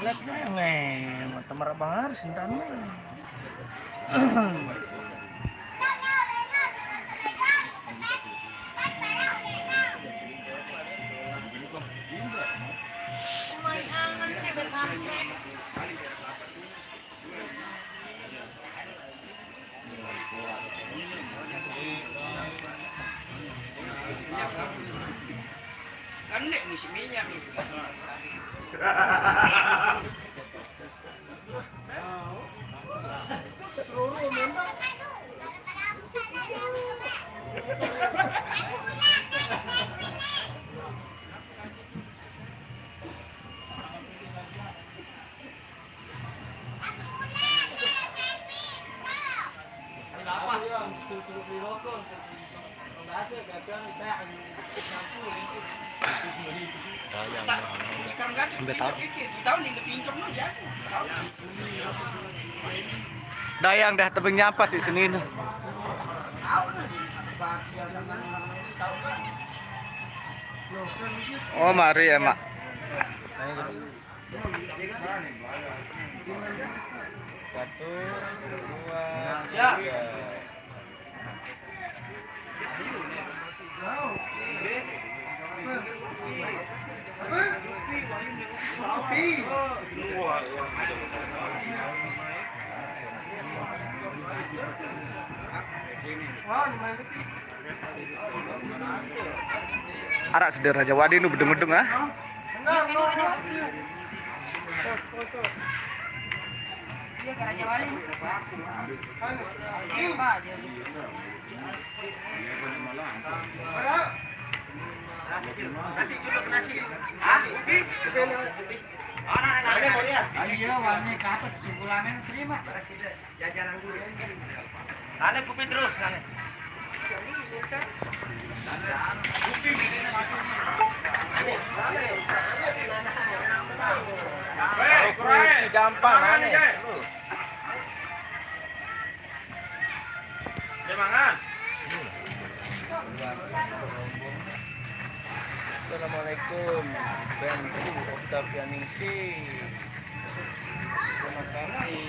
mata marah banget sintan. Kan nih ngisi minyak nih. Seluruh memang. Dayang dah tebing nyapa sih Senin. Oh mari ya mak. Satu, dua, tiga. Arak sedih Raja Wadi nu bedung-bedung ah. Iya, warnanya kapet sebulannya terima. Jajanan dulu. Ane kupi terus ane. Gampang ane. Semangat. Assalamualaikum, Bentu Oktavianingsi. Terima kasih.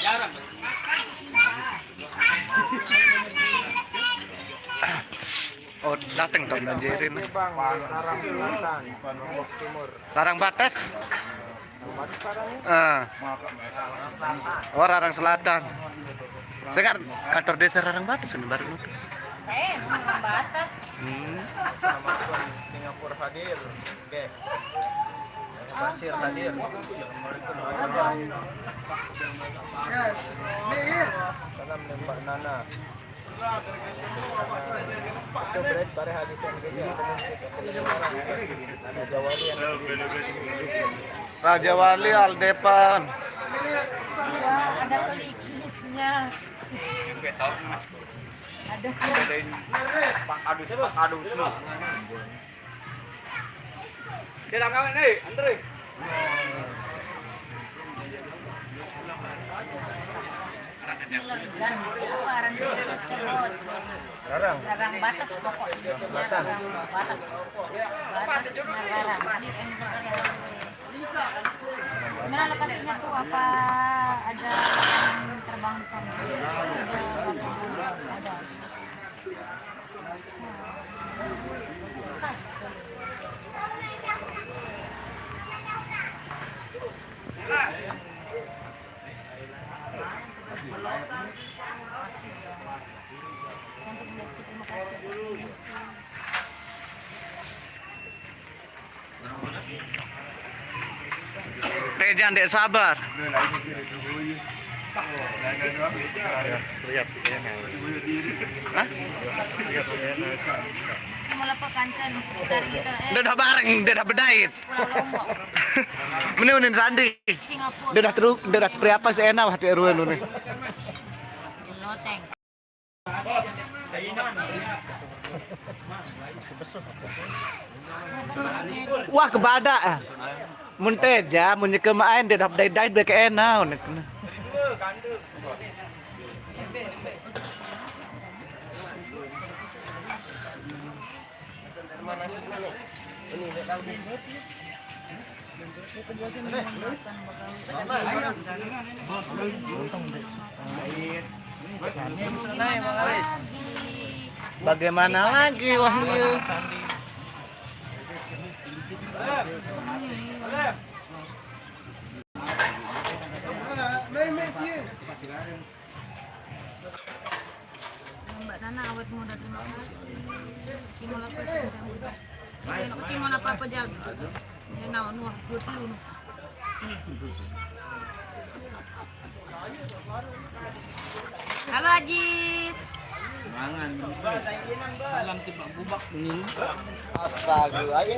Jarang. Oh, datang dong banjirin. Bang, Sarang Selatan, Lombok Timur. Larang batas. Oh, Rarang Selatan. Saya kan kantor desa Rarang Batas ini baru nutup. Rarang Batas. Selamat Singapura hadir. Oke. Pasir hadir. Salam Mbak Nana. Itu bread bare hadis yang gede. Raja Wali yang Raja Wali Aldepan. Ya, ada peliknya. Ada. Pak Adus. Dia langganan nih, Andre. Rarang Batas pokoknya. Rarang Batas. Rarang. Gimana lokasinya tuh? Apa ada yang terbang di sana? Ada. Tejan dek sabar. Simula pa kancan dari kita Udah bareng, udah bedait. Pulau Lombok, Menunin Sandi. Singapura, Udah priapa sih enak hati RW lu nih. Loteng. Wah kebada. Mun teja, mun kemain dia dapat dait beke enak. mana sih ini? Ini enggak tahu deh. Itu biasa makan bakal. Bagaimana lagi Wahyu? Mbak Nana awet muda, terima kasih. Kimon apa sih? Kimon apa jag? Ini naon wah 20. Halo Ajis. Astaga, ayo